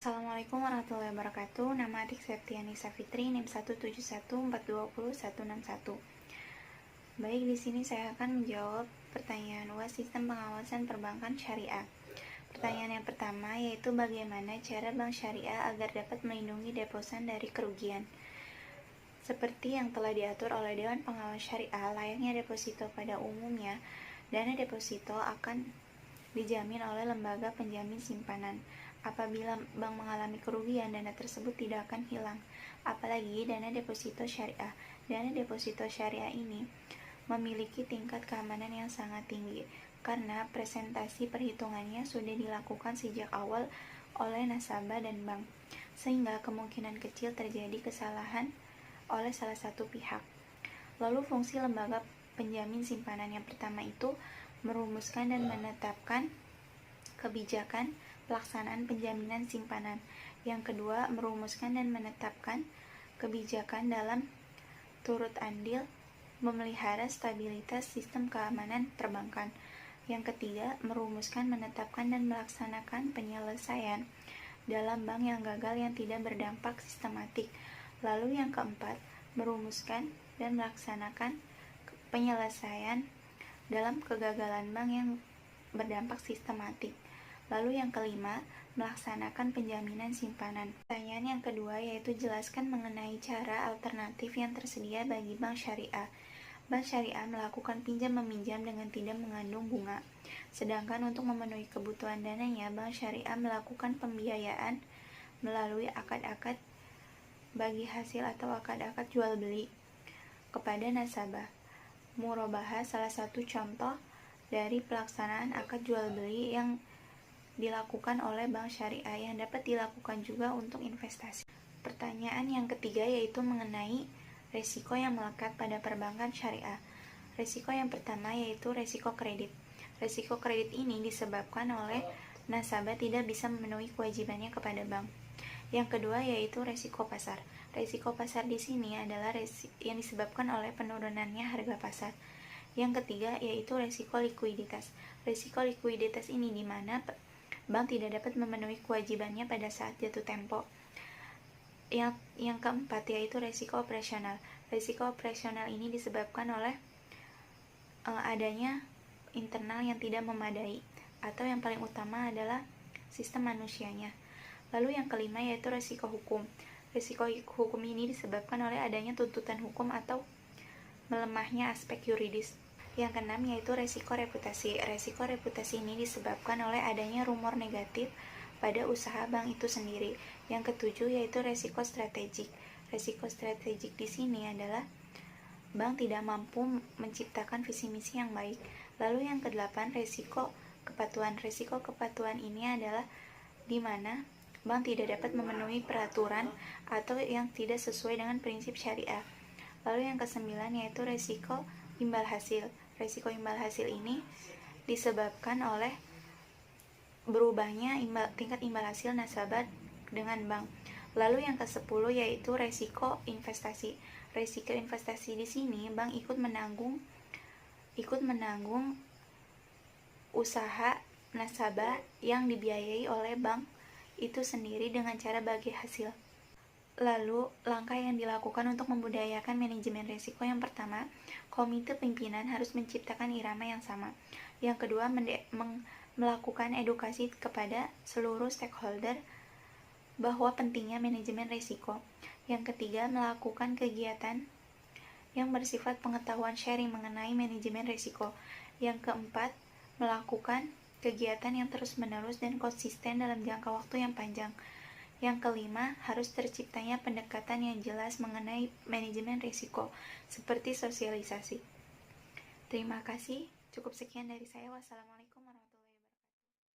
Assalamualaikum warahmatullahi wabarakatuh. Nama adik Septiani Safitri, NIM 171424161. Baik, di sini saya akan menjawab pertanyaan UAS Sistem Pengawasan Perbankan Syariah. Pertanyaan yang pertama yaitu bagaimana cara bank syariah agar dapat melindungi deposan dari kerugian. Seperti yang telah diatur oleh Dewan Pengawas Syariah, layaknya deposito pada umumnya, dana deposito akan dijamin oleh lembaga penjamin simpanan. Apabila bank mengalami kerugian, dana tersebut tidak akan hilang. Apalagi dana deposito syariah. Dana deposito syariah ini memiliki tingkat keamanan yang sangat tinggi karena presentasi perhitungannya sudah dilakukan sejak awal oleh nasabah dan bank, sehingga kemungkinan kecil terjadi kesalahan oleh salah satu pihak. Lalu fungsi lembaga penjamin simpanan yang pertama itu merumuskan dan menetapkan kebijakan pelaksanaan penjaminan simpanan. Yang kedua, merumuskan dan menetapkan kebijakan dalam turut andil memelihara stabilitas sistem keamanan perbankan. Yang ketiga, merumuskan, menetapkan, dan melaksanakan penyelesaian dalam bank yang gagal yang tidak berdampak sistematik. Lalu yang keempat, merumuskan dan melaksanakan penyelesaian dalam kegagalan bank yang berdampak sistematik. Lalu yang kelima, melaksanakan penjaminan simpanan. Pertanyaan yang kedua yaitu jelaskan mengenai cara alternatif yang tersedia bagi bank syariah. Bank syariah melakukan pinjam-meminjam dengan tidak mengandung bunga. Sedangkan untuk memenuhi kebutuhan dananya, bank syariah melakukan pembiayaan melalui akad-akad bagi hasil atau akad-akad jual beli kepada nasabah. Murabahah salah satu contoh dari pelaksanaan akad jual beli yang dilakukan oleh bank syariah yang dapat dilakukan juga untuk investasi. Pertanyaan yang ketiga yaitu mengenai risiko yang melekat pada perbankan syariah. Risiko yang pertama yaitu risiko kredit. Risiko kredit ini disebabkan oleh nasabah tidak bisa memenuhi kewajibannya kepada bank. Yang kedua yaitu risiko pasar. Risiko pasar di sini adalah yang disebabkan oleh penurunannya harga pasar. Yang ketiga yaitu risiko likuiditas. Risiko likuiditas ini di mana bank tidak dapat memenuhi kewajibannya pada saat jatuh tempo. Yang keempat yaitu risiko operasional. Risiko operasional ini disebabkan oleh adanya internal yang tidak memadai, atau yang paling utama adalah sistem manusianya. Lalu yang kelima yaitu risiko hukum. Risiko hukum ini disebabkan oleh adanya tuntutan hukum atau melemahnya aspek yuridis. Yang keenam yaitu risiko reputasi. Risiko reputasi ini disebabkan oleh adanya rumor negatif pada usaha bank itu sendiri. Yang ketujuh yaitu risiko strategik. Risiko strategik di sini adalah bank tidak mampu menciptakan visi misi yang baik. Lalu yang kedelapan risiko kepatuhan. Risiko kepatuhan ini adalah di mana bank tidak dapat memenuhi peraturan atau yang tidak sesuai dengan prinsip syariah. Lalu yang kesembilan yaitu risiko imbal hasil. Risiko imbal hasil ini disebabkan oleh berubahnya tingkat imbal hasil nasabah dengan bank. Lalu yang ke-10 yaitu risiko investasi. Risiko investasi di sini bank ikut menanggung usaha nasabah yang dibiayai oleh bank itu sendiri dengan cara bagi hasil. Lalu, langkah yang dilakukan untuk membudayakan manajemen risiko yang pertama, komite pimpinan harus menciptakan irama yang sama. Yang kedua, melakukan edukasi kepada seluruh stakeholder bahwa pentingnya manajemen risiko. Yang ketiga, melakukan kegiatan yang bersifat pengetahuan sharing mengenai manajemen risiko. Yang keempat, melakukan kegiatan yang terus-menerus dan konsisten dalam jangka waktu yang panjang. Yang kelima, harus terciptanya pendekatan yang jelas mengenai manajemen risiko, seperti sosialisasi. Terima kasih, cukup sekian dari saya. Wassalamualaikum.